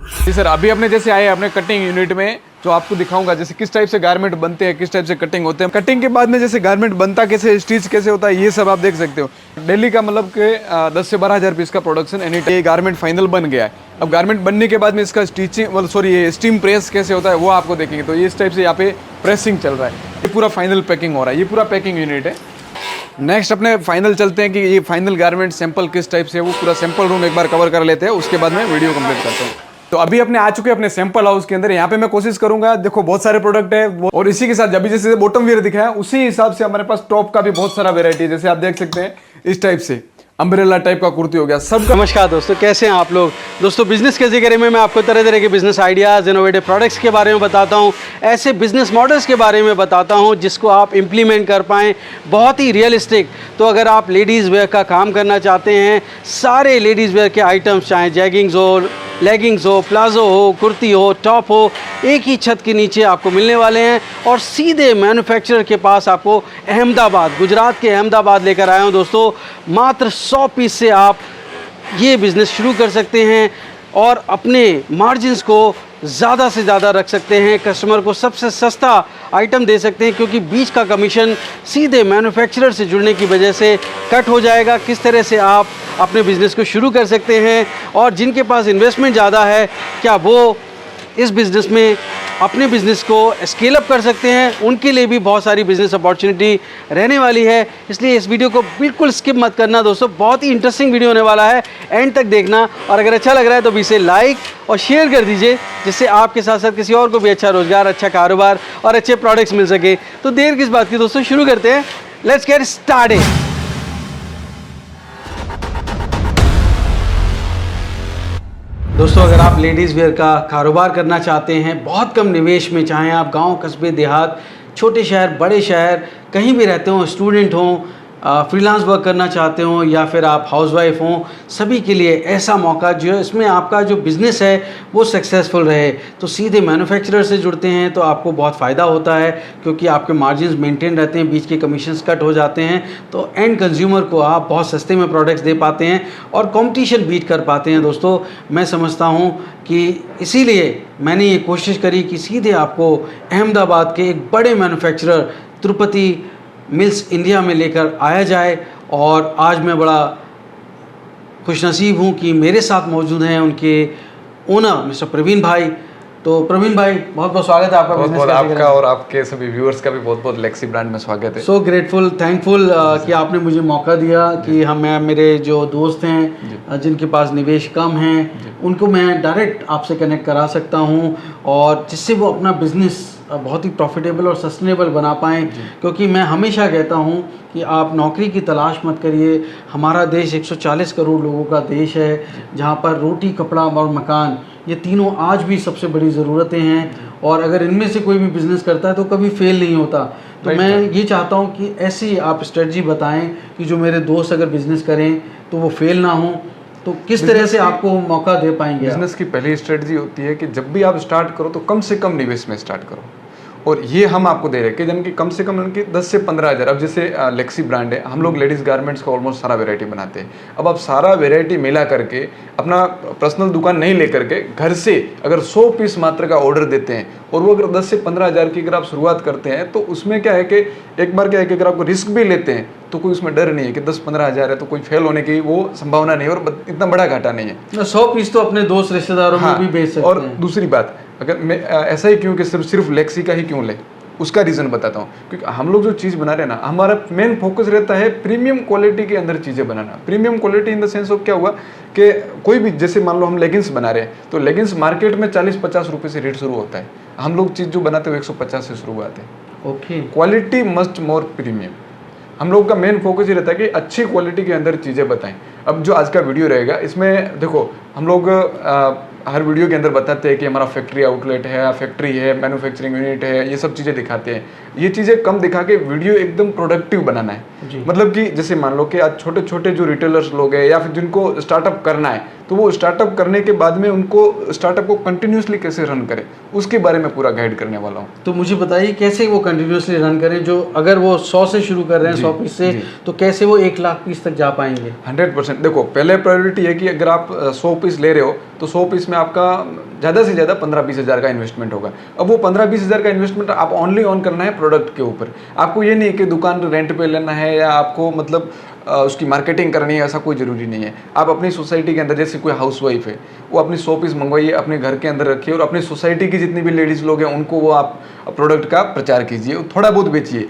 जी sir, अभी अपने जैसे आए अपने कटिंग यूनिट में, जो आपको दिखाऊंगा जैसे किस टाइप से गारमेंट बनते हैं, किस टाइप से कटिंग होते हैं, कटिंग के बाद में जैसे गारमेंट बनता कैसे, स्टिच कैसे होता है, ये सब आप देख सकते हो। डेली का मतलब कि 10 से 12,000 पीस का प्रोडक्शन एनी टाइम। ये गारमेंट फाइनल बन गया है। अब गारमेंट बनने के बाद में इसका स्टिचिंग ये स्टीम प्रेस कैसे होता है वो आपको देखेंगे। तो ये इस टाइप से यहाँ पे प्रेसिंग चल रहा है, ये पूरा फाइनल पैकिंग हो रहा है, ये पूरा पैकिंग यूनिट है। नेक्स्ट अपने फाइनल चलते हैं कि ये फाइनल गारमेंट सैंपल किस टाइप से है, वो पूरा सैंपल रूम एक बार कवर कर लेते हैं, उसके बाद मैं वीडियो कंप्लीट करता हूँ। तो अभी अपने आ चुके हैं अपने सैंपल हाउस के अंदर। यहाँ पे मैं कोशिश करूंगा, देखो बहुत सारे प्रोडक्ट है और इसी के साथ जब भी जैसे बॉटम वियर दिखाया उसी हिसाब से हमारे पास टॉप का भी बहुत सारा वेरायटी है। जैसे आप देख सकते हैं इस टाइप से अम्ब्रेला टाइप का कुर्ती हो गया सब। नमस्कार दोस्तों, कैसे हैं आप लोग। दोस्तों बिजनेस के जिक्र में मैं आपको तरह तरह के बिजनेस आइडियाज़, इनोवेटिव प्रोडक्ट्स के बारे में बताता हूं, ऐसे बिजनेस मॉडल्स के बारे में बताता हूं जिसको आप इम्प्लीमेंट कर पाएँ बहुत ही रियलिस्टिक। तो अगर आप लेडीज़ वेयर का काम करना चाहते हैं, सारे लेडीज़ वेयर के आइटम्स, चाहे जैगिंग्स हो, लेगिंग्स हो, प्लाजो हो, कुर्ती हो, टॉप हो, एक ही छत के नीचे आपको मिलने वाले हैं। और सीधे मैन्युफैक्चरर के पास आपको अहमदाबाद, गुजरात के अहमदाबाद लेकर आया हूँ दोस्तों। मात्र 100 पीस से आप ये बिज़नेस शुरू कर सकते हैं और अपने मार्जिन्स को ज़्यादा से ज़्यादा रख सकते हैं, कस्टमर को सबसे सस्ता आइटम दे सकते हैं, क्योंकि बीच का कमीशन सीधे मैन्युफैक्चरर से जुड़ने की वजह से कट हो जाएगा। किस तरह से आप अपने बिज़नेस को शुरू कर सकते हैं, और जिनके पास इन्वेस्टमेंट ज़्यादा है क्या वो इस बिज़नेस में अपने बिज़नेस को स्केल अप कर सकते हैं, उनके लिए भी बहुत सारी बिज़नेस अपॉर्चुनिटी रहने वाली है। इसलिए इस वीडियो को बिल्कुल स्किप मत करना दोस्तों, बहुत ही इंटरेस्टिंग वीडियो होने वाला है, एंड तक देखना। और अगर अच्छा लग रहा है तो भी इसे लाइक और शेयर कर दीजिए, जिससे आपके साथ साथ किसी और को भी अच्छा रोज़गार, अच्छा कारोबार और अच्छे प्रोडक्ट्स मिल सके। तो देर किस बात की दोस्तों, शुरू करते हैं। Let's get started. दोस्तों अगर आप लेडीज़ वेयर का कारोबार करना चाहते हैं बहुत कम निवेश में, चाहे आप गांव, कस्बे, देहात, छोटे शहर, बड़े शहर कहीं भी रहते हों, स्टूडेंट हों, फ्रीलांस वर्क करना चाहते हों, या फिर आप हाउसवाइफ हों, सभी के लिए ऐसा मौका जो है इसमें आपका जो बिज़नेस है वो सक्सेसफुल रहे। तो सीधे मैन्युफैक्चरर से जुड़ते हैं तो आपको बहुत फ़ायदा होता है, क्योंकि आपके मार्जिन्स मेंटेन रहते हैं, बीच के कमीशंस कट हो जाते हैं, तो एंड कंज्यूमर को आप बहुत सस्ते में प्रोडक्ट्स दे पाते हैं और कंपटीशन बीट कर पाते हैं। दोस्तों मैं समझता हूँ कि इसीलिए मैंने ये कोशिश करी कि सीधे आपको अहमदाबाद के एक बड़े मैन्युफैक्चरर तिरुपति मिल्स इंडिया में लेकर आया जाए। और आज मैं बड़ा खुशनसीब हूँ कि मेरे साथ मौजूद हैं उनके ओनर मिस्टर प्रवीण भाई। तो प्रवीण भाई बहुत बहुत स्वागत है आपका। बहुत आपका और आपके सभी व्यूअर्स का भी बहुत बहुत लेक्सी ब्रांड में स्वागत है। सो ग्रेटफुल, थैंकफुल कि आपने मुझे मौका दिया कि मैं मेरे जो दोस्त हैं जिनके पास निवेश कम हैं उनको मैं डायरेक्ट आपसे कनेक्ट करा सकता हूँ, और जिससे वो अपना बिजनेस बहुत ही प्रॉफिटेबल और सस्टेनेबल बना पाएँ। क्योंकि मैं हमेशा कहता हूँ कि आप नौकरी की तलाश मत करिए। हमारा देश 140 करोड़ लोगों का देश है, जहाँ पर रोटी, कपड़ा और मकान, ये तीनों आज भी सबसे बड़ी ज़रूरतें हैं, और अगर इनमें से कोई भी बिज़नेस करता है तो कभी फेल नहीं होता। तो मैं ये चाहता हूँ कि ऐसी आप स्ट्रेटजी बताएं कि जो मेरे दोस्त अगर बिज़नेस करें तो वो फेल ना हो। तो किस तरह से आपको मौका दे पाएंगे? बिजनेस की पहली स्ट्रेटजी होती है कि जब भी आप स्टार्ट करो तो कम से कम निवेश में स्टार्ट करो, और ये हम आपको दे रहे हैं कि जिनकी कम से कम उनकी 10 से 15,000। अब जैसे लेक्सी ब्रांड है, हम लोग लेडीज़ गारमेंट्स का ऑलमोस्ट सारा वेराइटी बनाते हैं। अब आप सारा वेराइटी मिला करके अपना पर्सनल दुकान नहीं लेकर के घर से अगर 100 पीस मात्र का ऑर्डर देते हैं, और वो अगर 10 से 15,000 की अगर आप शुरुआत करते हैं, तो उसमें क्या है कि एक बार क्या है कि अगर आपको रिस्क भी लेते हैं तो कोई उसमें डर नहीं है कि 10-15,000 है तो कोई फेल होने की वो संभावना नहीं है, और इतना बड़ा घाटा नहीं है। 100 पीस तो अपने दोस्त रिश्तेदारों में भी बेच सकते हैं। और दूसरी बात, अगर मैं ऐसा ही क्यों कि सिर्फ लेक्सी का ही क्यों ले, उसका रीज़न बताता हूँ। क्योंकि हम लोग जो चीज़ बना रहे हैं ना, हमारा मेन फोकस रहता है प्रीमियम क्वालिटी के अंदर चीज़ें बनाना। Premium quality in the sense of क्या हुआ कि कोई भी, जैसे मान लो हम लेगिंग्स बना रहे हैं, तो लेगिंग्स मार्केट में 40-50 रुपये से रेट शुरू होता है, हम लोग चीज़ जो बनाते हैं 150 से शुरुआत है। ओके, क्वालिटी मस्ट मोर प्रीमियम, हम लोग का मेन फोकस ये रहता है कि अच्छी क्वालिटी के अंदर चीज़ें बताएं। अब जो आज का वीडियो रहेगा इसमें देखो, हम लोग हर वीडियो के अंदर बताते हैं कि हमारा फैक्ट्री आउटलेट है, फैक्ट्री है, मैन्युफैक्चरिंग यूनिट है, ये सब चीज़ें दिखाते हैं। ये चीज़ें कम दिखा के वीडियो एकदम प्रोडक्टिव बनाना है। मतलब कि जैसे मान लो कि आज छोटे छोटे जो रिटेलर्स लोग हैं या फिर जिनको स्टार्टअप करना है, तो वो स्टार्टअप करने के बाद में उनको स्टार्टअप को कंटिन्यूसली कैसे रन करें, उसके बारे में पूरा गाइड करने वाला हूँ। तो मुझे बताइए कैसे वो कंटिन्यूसली रन करें, जो अगर वो 100 से शुरू कर रहे हैं, 100 पीस से, तो कैसे वो 1 लाख पीस तक जा पाएंगे? 100%। देखो, पहले प्रायोरिटी है कि अगर आप 100 पीस ले रहे हो तो 100 पीस में आपका ज़्यादा से ज़्यादा 15-20 हज़ार का इन्वेस्टमेंट होगा। अब वो 15-20 हज़ार का इन्वेस्टमेंट आप ओनली ऑन करना है प्रोडक्ट के ऊपर। आपको ये नहीं है कि दुकान रेंट पे लेना है या आपको मतलब उसकी मार्केटिंग करनी है, ऐसा कोई ज़रूरी नहीं है। आप अपनी सोसाइटी के अंदर, जैसे कोई हाउसवाइफ है, वो अपनी 100 पीस मंगवाइए, अपने घर के अंदर रखिए और अपनी सोसाइटी की जितनी भी लेडीज़ लोग हैं उनको वो आप प्रोडक्ट का प्रचार कीजिए, थोड़ा बहुत बेचिए।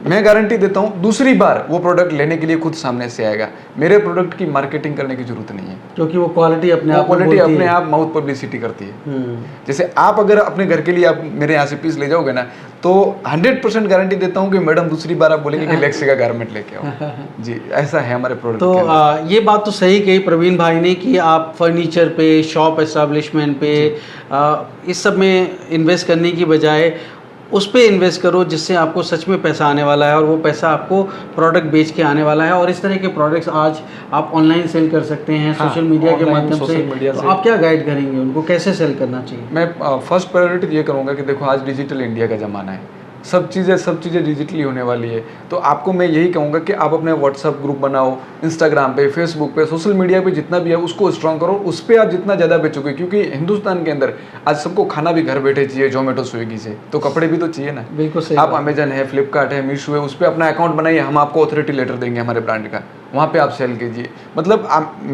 मैं गारंटी देता हूँ दूसरी बार वो प्रोडक्ट लेने के लिए खुद सामने से आएगा। मेरे प्रोडक्ट की मार्केटिंग करने की जरूरत नहीं है, क्योंकि वो क्वालिटी अपने आप माउथ पब्लिसिटी करती है। जैसे आप अगर अपने घर के लिए आप मेरे यहाँ से पीस ले जाओगे ना, तो 100% गारंटी देता हूँ कि मैडम दूसरी बार आप बोलेंगे कि लेक्सी का गारमेंट लेके आओ। जी, ऐसा है हमारे प्रोडक्ट। तो ये बात तो सही कही प्रवीण भाई ने कि आप फर्नीचर पे, शॉप एस्टेब्लिशमेंट पे, इस सब में इन्वेस्ट करने की बजाय उस पे इन्वेस्ट करो जिससे आपको सच में पैसा आने वाला है और वो पैसा आपको प्रोडक्ट बेच के आने वाला है। और इस तरह के प्रोडक्ट्स आज आप ऑनलाइन सेल कर सकते हैं, सोशल मीडिया के माध्यम से। तो आप क्या गाइड करेंगे उनको, कैसे सेल करना चाहिए? मैं फर्स्ट प्रायोरिटी ये करूँगा कि देखो, आज डिजिटल इंडिया का ज़माना है, सब चीज़ें डिजिटली होने वाली है। तो आपको मैं यही कहूँगा कि आप अपने व्हाट्सअप ग्रुप बनाओ, इंस्टाग्राम पे, फेसबुक पे, सोशल मीडिया पे जितना भी है उसको स्ट्रॉन्ग करो। उस पर आप जितना ज़्यादा बेचोगे, क्योंकि हिंदुस्तान के अंदर आज सबको खाना भी घर बैठे चाहिए, जोमेटो स्विगी से, तो कपड़े भी तो चाहिए ना। बिल्कुल सही। आप अमेजन है, फ्लिपकार्ट है, मीशो है, उस पर अपना अकाउंट बनाइए, हम आपको ऑथोरिटी लेटर देंगे हमारे ब्रांड का, वहाँ पे आप सेल कीजिए। मतलब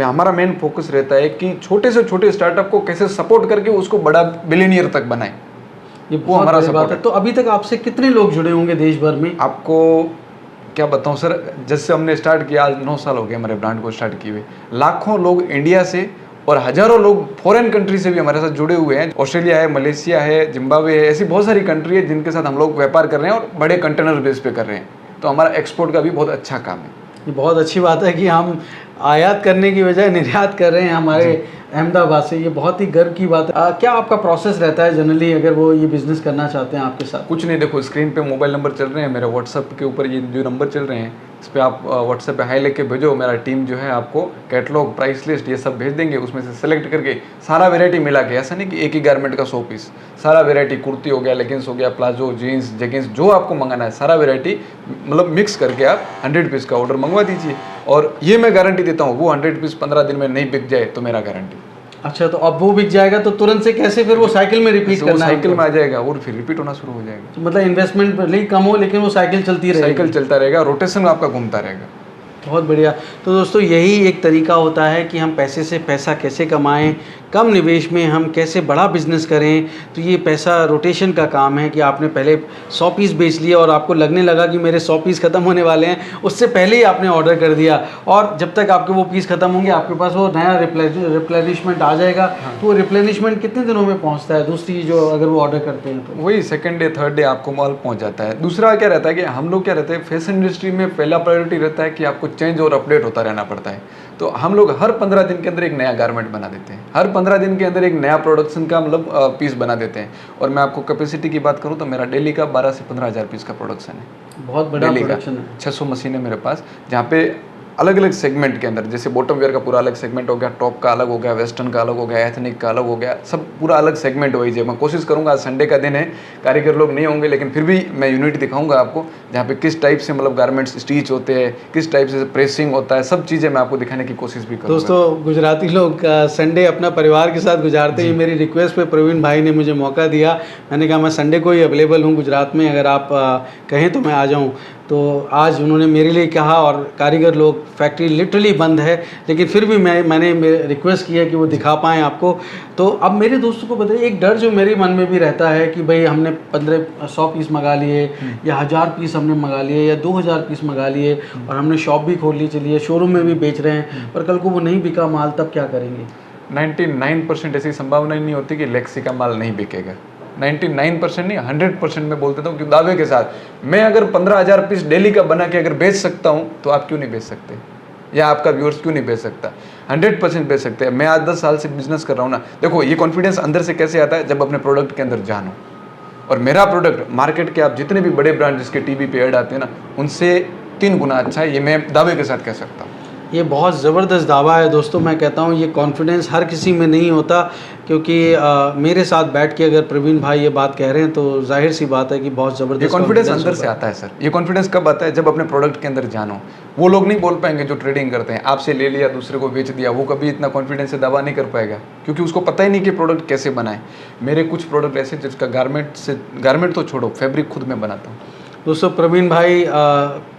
हमारा मेन फोकस रहता है कि छोटे से छोटे स्टार्टअप को कैसे सपोर्ट करके उसको बड़ा बिलियनियर तक बनाएं। ये वो हमारा बात है। तो अभी तक आपसे कितने लोग जुड़े होंगे देश भर में? आपको क्या बताऊं सर, जैसे हमने स्टार्ट किया, आज 9 साल हो गए हमारे ब्रांड को स्टार्ट किए हुए। लाखों लोग इंडिया से और हजारों लोग फॉरेन कंट्री से भी हमारे साथ जुड़े हुए हैं। ऑस्ट्रेलिया है, मलेशिया है, जिम्बाब्वे है, ऐसी बहुत सारी कंट्री है जिनके साथ हम लोग व्यापार कर रहे हैं और बड़े कंटेनर बेस पे कर रहे हैं। तो हमारा एक्सपोर्ट का भी बहुत अच्छा काम है। ये बहुत अच्छी बात है कि हम आयात करने की बजाय निर्यात कर रहे हैं हमारे अहमदाबाद से। ये बहुत ही गर्व की बात है। क्या आपका प्रोसेस रहता है जनरली अगर वो ये बिज़नेस करना चाहते हैं आपके साथ? कुछ नहीं, देखो स्क्रीन पे मोबाइल नंबर चल रहे हैं मेरे, व्हाट्सएप के ऊपर ये जो नंबर चल रहे हैं इस पर आप व्हाट्सएप पे हाई लेके भेजो। मेरा टीम जो है आपको कैटलॉग, प्राइस लिस्ट ये सब भेज देंगे। उसमें से सेलेक्ट करके सारा वेरायटी मिला के, ऐसा नहीं कि एक ही गारमेंट का 100 पीस, सारा वेरायटी, कुर्ती हो गया, लेगिंग्स हो गया, प्लाजो, जीन्स, जेगिंग्स, जो आपको मंगाना है सारा वेरायटी मतलब मिक्स करके आप 100 पीस का ऑर्डर मंगवा दीजिए। और ये मैं गारंटी देता हूँ, वो 100 पीस 15 दिन में नहीं बिक जाए तो मेरा गारंटी। अच्छा, तो अब वो बिक जाएगा तो तुरंत से कैसे फिर वो साइकिल में रिपीट करना है? साइकिल में आ जाएगा और फिर रिपीट होना शुरू हो जाएगा। तो मतलब इन्वेस्टमेंट भले ही कम हो लेकिन वो साइकिल चलती रहेगी। साइकिल चलता रहेगा, रोटेशन आपका घूमता रहेगा। बहुत बढ़िया। तो दोस्तों यही एक तरीका होता है कि हम पैसे से पैसा कैसे कमाएं, कम निवेश में हम कैसे बड़ा बिजनेस करें। तो ये पैसा रोटेशन का काम है कि आपने पहले 100 पीस बेच लिया और आपको लगने लगा कि मेरे 100 पीस ख़त्म होने वाले हैं, उससे पहले ही आपने ऑर्डर कर दिया और जब तक आपके वो पीस ख़त्म होंगे आपके पास वो नया रिप्लेनिशमेंट आ जाएगा। तो वो रिप्लेनिशमेंट कितने दिनों में पहुँचता है दूसरी जो अगर वो ऑर्डर करते हैं तो? वही सेकंड डे, थर्ड डे आपको माल पहुँच जाता है। दूसरा क्या रहता है कि हम लोग क्या रहते हैं, फैशन इंडस्ट्री में पहला प्रायोरिटी रहता है कि आपको चेंज और अपडेट होता रहना पड़ता है। तो हम लोग हर 15 दिन के अंदर एक नया गारमेंट बना देते हैं, हर 15 दिन के अंदर एक नया प्रोडक्शन का मतलब पीस बना देते हैं। और मैं आपको कैपेसिटी की बात करूं तो मेरा डेली का 12 से 15 हज़ार पीस का प्रोडक्शन है। बहुत बड़ा प्रोडक्शन है। 600 मशीन है मेरे पास, जहाँ पे अलग अलग सेगमेंट के अंदर, जैसे बॉटम वेयर का पूरा अलग सेगमेंट हो गया, टॉप का अलग हो गया, वेस्टर्न का अलग हो गया, एथनिक का अलग हो गया, सब पूरा अलग सेगमेंट वाइज है। मैं कोशिश करूंगा, आज संडे का दिन है, कारीगर लोग नहीं होंगे, लेकिन फिर भी मैं यूनिट दिखाऊंगा आपको, जहाँ पे किस टाइप से मतलब गारमेंट्स स्टिच होते हैं, किस टाइप से प्रेसिंग होता है, सब चीज़ें मैं आपको दिखाने की कोशिश भी करूँगा। दोस्तों गुजराती लोग संडे अपना परिवार के साथ गुजारते हैं। मेरी रिक्वेस्ट पे प्रवीण भाई ने मुझे मौका दिया, मैंने कहा मैं संडे को ही अवेलेबल हूँ गुजरात में, अगर आप कहें तो मैं आ जाऊँ। तो आज उन्होंने मेरे लिए कहा और कारीगर लोग, फैक्ट्री लिटरली बंद है, लेकिन फिर भी मैंने रिक्वेस्ट किया कि वो दिखा पाएँ आपको। तो अब मेरे दोस्तों को बताइए, एक डर जो मेरे मन में भी रहता है कि भाई हमने 100 पीस मंगा लिए या 1000 पीस हमने मंगा लिए या 2000 पीस मंगा लिए और हमने शॉप भी खोल ली, चलिए शोरूम में भी बेच रहे हैं, पर कल को वो नहीं बिका माल, तब क्या करेंगे? 99% ऐसी संभावना ही नहीं होती कि लेक्सी का माल नहीं बिकेगा। 99% नहीं, 100% मैं बोल देता हूँ कि दावे के साथ, मैं अगर 15,000 पीस डेली का बना के अगर बेच सकता हूँ तो आप क्यों नहीं बेच सकते, या आपका व्यूअर्स क्यों नहीं बेच सकता? 100% बेच सकते हैं। मैं आज 10 साल से बिजनेस कर रहा हूँ ना। देखो ये कॉन्फिडेंस अंदर से कैसे आता है, जब अपने प्रोडक्ट के अंदर जानो, और मेरा प्रोडक्ट मार्केट के आप जितने भी बड़े ब्रांड जिसके टीवी पे ऐड आते हैं ना, उनसे 3 गुना अच्छा है, ये मैं दावे के साथ कह सकता हूँ। ये बहुत ज़बरदस्त दावा है दोस्तों। मैं कहता हूँ ये कॉन्फिडेंस हर किसी में नहीं होता, क्योंकि मेरे साथ बैठ के अगर प्रवीण भाई ये बात कह रहे हैं तो जाहिर सी बात है कि बहुत ज़बरदस्त ये कॉन्फिडेंस अंदर से आता है सर। ये कॉन्फिडेंस कब आता है? जब अपने प्रोडक्ट के अंदर जानो। वो लोग नहीं बोल पाएंगे जो ट्रेडिंग करते हैं, आपसे ले लिया दूसरे को बेच दिया, वो कभी इतना कॉन्फिडेंस से दावा नहीं कर पाएगा, क्योंकि उसको पता ही नहीं कि प्रोडक्ट कैसे बनाए। मेरे कुछ प्रोडक्ट ऐसे जिसका गारमेंट तो छोड़ो, फैब्रिक खुद मैं बनाता हूँ। दोस्तों प्रवीण भाई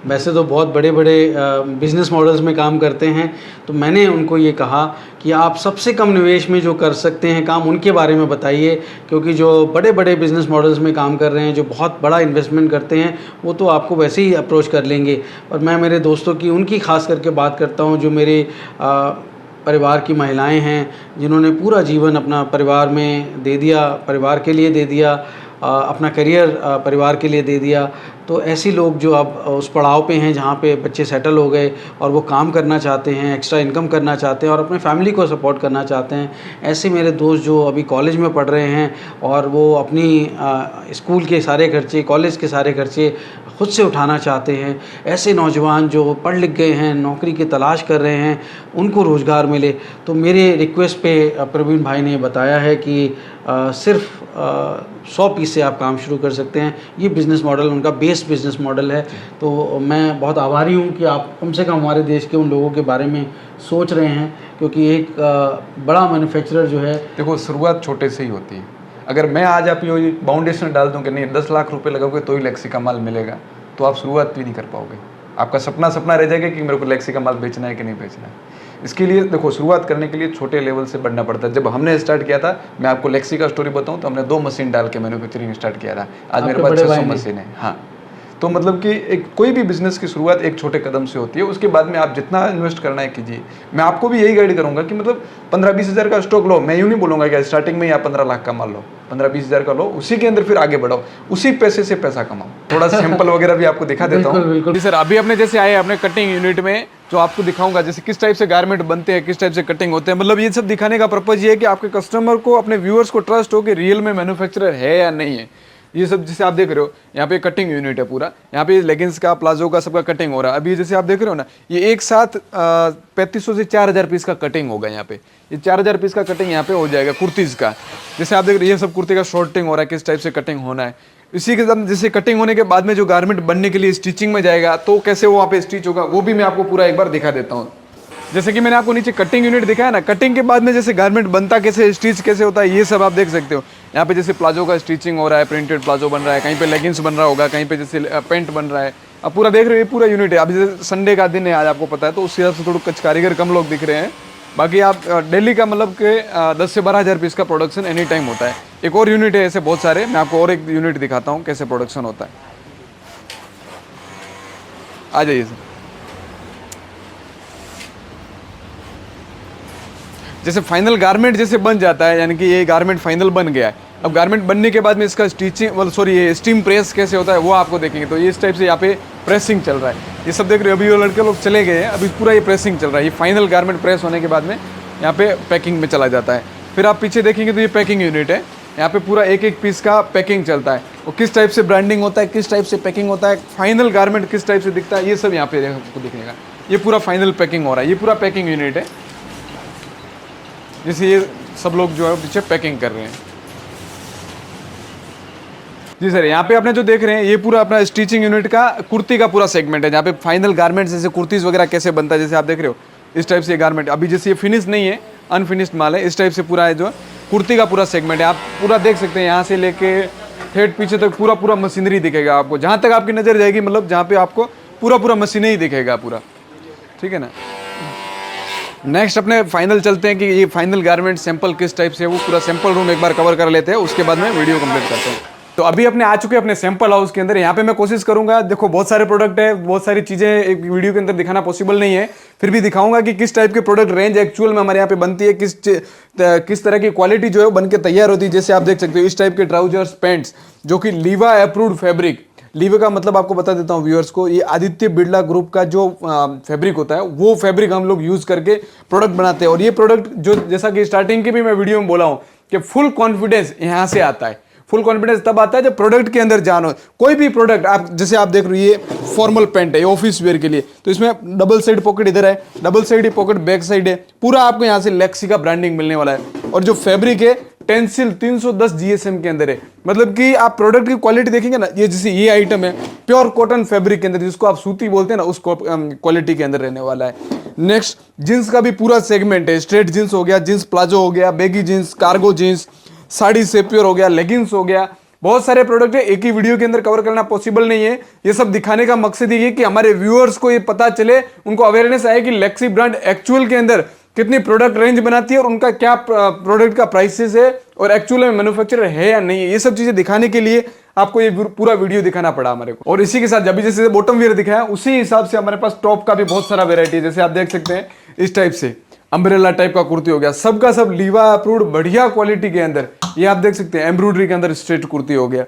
वैसे तो बहुत बड़े बड़े बिज़नेस मॉडल्स में काम करते हैं, तो मैंने उनको ये कहा कि आप सबसे कम निवेश में जो कर सकते हैं काम, उनके बारे में बताइए, क्योंकि जो बड़े बड़े बिज़नेस मॉडल्स में काम कर रहे हैं, जो बहुत बड़ा इन्वेस्टमेंट करते हैं, वो तो आपको वैसे ही अप्रोच कर लेंगे। और मैं मेरे दोस्तों की उनकी खास करके बात करता हूँ जो मेरे परिवार की महिलाएं हैं, जिन्होंने पूरा जीवन अपना परिवार में दे दिया, परिवार के लिए दे दिया, अपना करियर परिवार के लिए दे दिया। तो ऐसी लोग जो अब उस पड़ाव पे हैं जहाँ पे बच्चे सेटल हो गए और वो काम करना चाहते हैं, एक्स्ट्रा इनकम करना चाहते हैं और अपने फैमिली को सपोर्ट करना चाहते हैं, ऐसे मेरे दोस्त जो अभी कॉलेज में पढ़ रहे हैं और वो अपनी स्कूल के सारे खर्चे, कॉलेज के सारे खर्चे खुद से उठाना चाहते हैं, ऐसे नौजवान जो पढ़ लिख गए हैं, नौकरी की तलाश कर रहे हैं, उनको रोज़गार मिले। तो मेरे रिक्वेस्ट पे प्रवीण भाई ने बताया है कि सिर्फ 100 पीस से आप काम शुरू कर सकते हैं। ये बिज़नेस मॉडल उनका बेस्ट बिज़नेस मॉडल है। तो मैं बहुत आभारी हूँ कि आप कम से कम हमारे देश के उन लोगों के बारे में सोच रहे हैं, क्योंकि एक बड़ा मैन्युफैक्चरर जो है, देखो शुरुआत छोटे से ही होती है। अगर मैं आज आप ये बाउंडेशन डाल दूं कि नहीं 10 लाख रुपए लगाओगे तो ही लेक्सी का माल मिलेगा, तो आप शुरुआत भी नहीं कर पाओगे। आपका सपना रह जाएगा कि मेरे को लेक्सी का माल बेचना है कि नहीं बेचना है। इसके लिए देखो शुरुआत करने के लिए छोटे लेवल से बढ़ना पड़ता है। जब हमने स्टार्ट किया था, मैं आपको लेक्सी का स्टोरी बताऊं तो हमने 2 मशीन डाल के मैन्युफैक्चरिंग स्टार्ट किया था। आज मेरे पास 600 मशीन है। हाँ, तो मतलब कि एक कोई भी बिजनेस की शुरुआत एक छोटे कदम से होती है। उसके बाद में आप जितना इन्वेस्ट करना है कीजिए। मैं आपको भी यही गाइड करूंगा कि मतलब 15-20 हज़ार का स्टॉक लो। मैं यूँ नहीं बोलूँगा कि स्टार्टिंग में आप 15 लाख का माल लो, 15-20 हज़ार का लो, उसी के अंदर फिर आगे बढ़ाओ, उसी पैसे से पैसा कमाओ। थोड़ा सैंपल वगैरह भी आपको दिखा देता हूँ। जी सर, अभी अपने जैसे आए अपने कटिंग यूनिट में, जो आपको दिखाऊंगा जैसे किस टाइप से गारमेंट बनते हैं, किस टाइप से कटिंग होते हैं। मतलब ये सब दिखाने का पर्पज ये है कि आपके कस्टमर को, अपने व्यूअर्स को ट्रस्ट हो कि रियल में मैन्युफैक्चरर है या नहीं है। ये सब जैसे आप देख रहे हो, यहाँ पे कटिंग यूनिट है पूरा। यहाँ पे लेगिंग्स का, प्लाजो का, सबका कटिंग हो रहा है। अभी जैसे आप देख रहे हो ना, ये एक साथ 3500 से 4000 पीस का कटिंग होगा। यहाँ पे ये 4000 पीस का कटिंग यहाँ पे हो जाएगा कुर्तीज़ का। जैसे आप देख रहे हो, ये सब कुर्ती का शॉर्टिंग हो रहा है, किस टाइप से कटिंग होना है। इसी के साथ जैसे कटिंग होने के बाद में जो गारमेंट बनने के लिए स्टिचिंग में जाएगा, तो कैसे वो वहाँ पे स्टिच होगा, वो भी मैं आपको पूरा एक बार दिखा देता हूँ। जैसे कि मैंने आपको नीचे कटिंग यूनिट दिखाया ना, कटिंग के बाद में जैसे गारमेंट बनता कैसे, स्टिच कैसे होता है, ये सब आप देख सकते हो। यहाँ पे जैसे प्लाजो का स्टिचिंग हो रहा है, प्रिंटेड प्लाजो बन रहा है, कहीं पे लेगिंग्स बन रहा होगा, कहीं पे जैसे पेंट बन रहा है। अब पूरा देख रहे हो, ये पूरा यूनिट है। अभी जैसे संडे का दिन है आज, आपको पता है, तो उस हिसाब से थोड़ा कुछ कारीगर कम लोग दिख रहे हैं। बाकी आप डेली का मतलब के 10 से 12 हज़ार पीस का प्रोडक्शन एनी टाइम होता है। एक और यूनिट है ऐसे बहुत सारे, मैं आपको और एक यूनिट दिखाता हूँ कैसे प्रोडक्शन होता है। आ जाइए सर। जैसे फाइनल गारमेंट जैसे बन जाता है, यानी कि ये गारमेंट फाइनल बन गया है। अब गारमेंट बनने के बाद में इसका स्टिचिंग ये स्टीम प्रेस कैसे होता है वो आपको देखेंगे। तो ये इस टाइप से यहाँ पे प्रेसिंग चल रहा है। ये सब देख रहे हो, अभी वो लड़के लोग चले गए हैं, अभी पूरा ये प्रेसिंग चल रहा है। ये फाइनल गारमेंट प्रेस होने के बाद में यहाँ पे पैकिंग में चला जाता है। फिर आप पीछे देखेंगे तो ये पैकिंग यूनिट है। यहाँ पे पूरा एक एक पीस का पैकिंग चलता है। वो किस टाइप से ब्रांडिंग होता है, किस टाइप से पैकिंग होता है, फाइनल गारमेंट किस टाइप से दिखता है, ये सब यहाँ पे आपको दिखेगा। ये पूरा फाइनल पैकिंग हो रहा है। ये पूरा पैकिंग यूनिट है। जैसे ये सब लोग जो है पीछे पैकिंग कर रहे हैं। जी सर, यहाँ पे आपने जो देख रहे हैं, ये पूरा अपना स्टिचिंग यूनिट का कुर्ती का पूरा सेगमेंट है, जहाँ पे फाइनल गारमेंट्स जैसे कुर्तीज़ वगैरह कैसे बनता है, जैसे आप देख रहे हो इस टाइप से ये गारमेंट। अभी जैसे ये फिनिश नहीं है, अनफिनिश्ड माल है, इस टाइप से पूरा है जो कुर्ती का पूरा सेगमेंट है। आप पूरा देख सकते हैं, यहाँ से लेके ठेठ पीछे तक पूरा मशीनरी दिखेगा आपको। जहाँ तक आपकी नज़र जाएगी, मतलब जहाँ पे आपको पूरा मशीनरी ही दिखेगा पूरा। ठीक है ना। नेक्स्ट अपने फाइनल चलते हैं कि ये फाइनल गारमेंट सैंपल किस टाइप से है, वो पूरा सैंपल रूम एक बार कवर कर लेते हैं, उसके बाद में वीडियो कंप्लीट करते हैं। तो अभी अपने आ चुके हैं अपने सैंपल हाउस के अंदर। यहाँ पे मैं कोशिश करूंगा, देखो बहुत सारे प्रोडक्ट है, बहुत सारी चीजें एक वीडियो के अंदर दिखाना पॉसिबल नहीं है, फिर भी दिखाऊंगा कि किस टाइप के प्रोडक्ट रेंज एक्चुअल में हमारे यहाँ पे बनती है, किस तरह की क्वालिटी जो है बन के तैयार होती है। जैसे आप देख सकते हो इस टाइप के ट्राउजर्स, पैंट्स, जो कि लीवा अप्रूव्ड फैब्रिक। लीवा का मतलब आपको बता देता हूँ व्यूअर्स को, ये आदित्य बिरला ग्रुप का जो फैब्रिक होता है, वो फैब्रिक हम लोग यूज करके प्रोडक्ट बनाते हैं। और ये प्रोडक्ट जो, जैसा कि स्टार्टिंग के भी मैं वीडियो में बोला हूँ कि फुल कॉन्फिडेंस यहाँ से आता है। फुल कॉन्फिडेंस तब आता है जब प्रोडक्ट के अंदर जान हो। कोई भी प्रोडक्ट आप जैसे आप देख रहे हो, ये फॉर्मल पैंट है, ऑफिस वेयर के लिए, तो इसमें डबल साइड पॉकेट इधर है, double side pocket back side है, पूरा आपको यहाँ से लेक्सी का ब्रांडिंग मिलने वाला है। और जो फैब्रिक है टेंसिल 310 GSM के अंदर है, मतलब कि आप प्रोडक्ट की क्वालिटी देखेंगे ना, ये जैसे ये आइटम है प्योर कॉटन फैब्रिक के अंदर, जिसको आप सूती बोलते हैं ना, उस क्वालिटी के अंदर रहने वाला है। नेक्स्ट जींस का भी पूरा सेगमेंट है, स्ट्रेट जींस हो गया, जींस प्लाजो हो गया, बेगी जींस, कार्गो जींस, साड़ी सेप्योर हो गया, लेगिंग्स हो गया, बहुत सारे प्रोडक्ट है, एक ही वीडियो के अंदर कवर करना पॉसिबल नहीं है। ये सब दिखाने का मकसद ये है कि हमारे व्यूअर्स को ये पता चले, उनको अवेयरनेस आए कि लेक्सी ब्रांड एक्चुअल के अंदर कितनी प्रोडक्ट रेंज बनाती है और उनका क्या प्रोडक्ट का प्राइसेस है और एक्चुअल में मैन्युफैक्चरर है या नहीं है। ये सब चीजें दिखाने के लिए आपको ये पूरा वीडियो दिखाना पड़ा हमारे को। और इसी के साथ जब जैसे बॉटम वियर दिखाया, उसी हिसाब से हमारे पास टॉप का भी बहुत सारा वेरायटी है। जैसे आप देख सकते हैं इस टाइप से अम्ब्रेला टाइप का कुर्ती हो गया, सबका सब लीवा अप्रूव्ड बढ़िया क्वालिटी के अंदर, ये आप देख सकते हैं एम्ब्रॉयडरी के अंदर स्ट्रेट कुर्ती हो गया,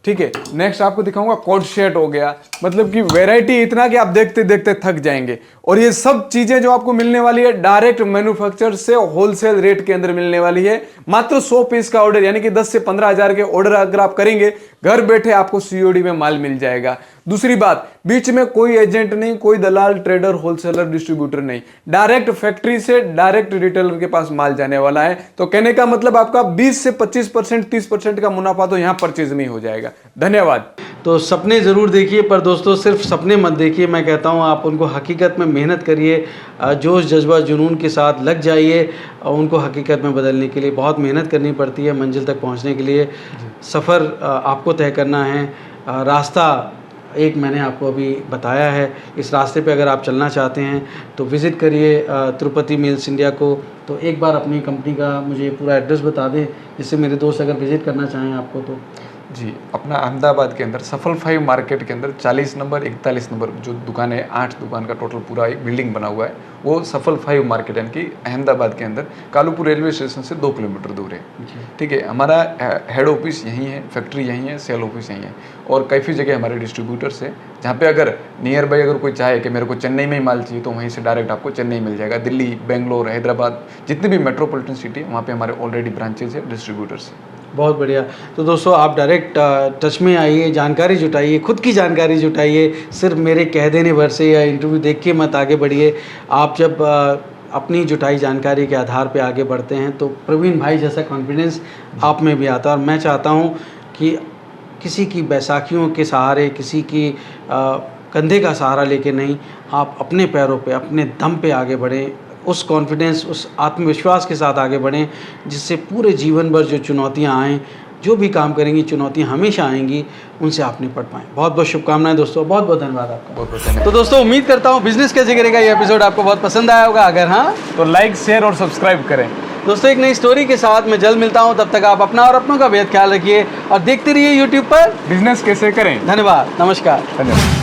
ठीक है। नेक्स्ट आपको दिखाऊंगा कोट शर्ट हो गया, मतलब कि वैरायटी इतना कि आप देखते देखते थक जाएंगे। और ये सब चीजें जो आपको मिलने वाली है डायरेक्ट मैन्युफैक्चरर से होलसेल रेट के अंदर मिलने वाली है। मात्र 100 पीस का ऑर्डर, यानी कि 10 से 15 हजार के ऑर्डर अगर आप करेंगे, घर बैठे आपको COD में माल मिल जाएगा। दूसरी बात, बीच में कोई एजेंट नहीं, कोई दलाल, ट्रेडर, होलसेलर, डिस्ट्रीब्यूटर नहीं, डायरेक्ट फैक्ट्री से डायरेक्ट रिटेलर के पास माल जाने वाला है। तो कहने का मतलब आपका 20 से 25%, 30% का मुनाफा तो यहाँ परचेज में ही हो जाएगा। धन्यवाद। तो सपने ज़रूर देखिए, पर दोस्तों सिर्फ सपने मत देखिए, मैं कहता हूँ आप उनको हकीकत में मेहनत करिए, जोश जज्बा जुनून के साथ लग जाइए। उनको हकीकत में बदलने के लिए बहुत मेहनत करनी पड़ती है, मंजिल तक पहुँचने के लिए सफ़र आपको तय करना है। रास्ता एक मैंने आपको अभी बताया है, इस रास्ते पे अगर आप चलना चाहते हैं तो विज़िट करिए तिरुपति मिल्स इंडिया को। तो एक बार अपनी कंपनी का मुझे पूरा एड्रेस बता दें, जिससे मेरे दोस्त अगर विज़िट करना चाहें आपको तो। जी, अपना अहमदाबाद के अंदर सफल 5 मार्केट के अंदर 40 नंबर 41 नंबर जो दुकान है, 8 दुकान का टोटल पूरा एक बिल्डिंग बना हुआ है, वो सफल 5 मार्केट यानी कि अहमदाबाद के अंदर कालूपुर रेलवे स्टेशन से 2 किलोमीटर दूर है, ठीक है। हमारा हेड ऑफिस यहीं है, फैक्ट्री यहीं है, सेल ऑफिस यहीं है, और काफ़ी जगह हमारे डिस्ट्रीब्यूटर्स है, जहाँ पे अगर नियर बाई अगर कोई चाहे कि मेरे को चेन्नई में ही माल चाहिए तो वहीं से डायरेक्ट आपको चेन्नई मिल जाएगा। दिल्ली, बेंगलोर, हैदराबाद, जितनी भी मेट्रोपॉलिटन सिटी है वहाँ पे हमारे ऑलरेडी ब्रांचेज है, डिस्ट्रीब्यूटर्स है। बहुत बढ़िया। तो दोस्तों आप डायरेक्ट टच में आइए, जानकारी जुटाइए, खुद की जानकारी जुटाइए, सिर्फ मेरे कह देने भर से या इंटरव्यू देख के मत आगे बढ़िए। आप जब अपनी जुटाई जानकारी के आधार पे आगे बढ़ते हैं तो प्रवीण भाई जैसा कॉन्फिडेंस आप में भी आता है। और मैं चाहता हूँ कि किसी की बैसाखियों के सहारे, किसी की कंधे का सहारा लेके नहीं, आप अपने पैरों पे, अपने दम पे आगे बढ़ें, उस कॉन्फिडेंस, उस आत्मविश्वास के साथ आगे बढ़ें, जिससे पूरे जीवन भर जो चुनौतियाँ आएँ, जो भी काम करेंगी, चुनौतियाँ हमेशा आएंगी, उनसे आप निपट पाएँ। बहुत बहुत शुभकामनाएं दोस्तों, बहुत बहुत धन्यवाद आपका। बहुत बहुत धन्यवाद। तो दोस्तों उम्मीद करता हूँ बिजनेस कैसे करेगा ये एपिसोड आपको बहुत पसंद आया होगा। अगर हाँ तो लाइक, शेयर और सब्सक्राइब करें। दोस्तों एक नई स्टोरी के साथ मैं जल्द मिलता हूँ, तब तक आप अपना और अपनों का बेहद ख्याल रखिए और देखते रहिए YouTube पर बिजनेस कैसे करें। धन्यवाद, नमस्कार। धन्यवाद।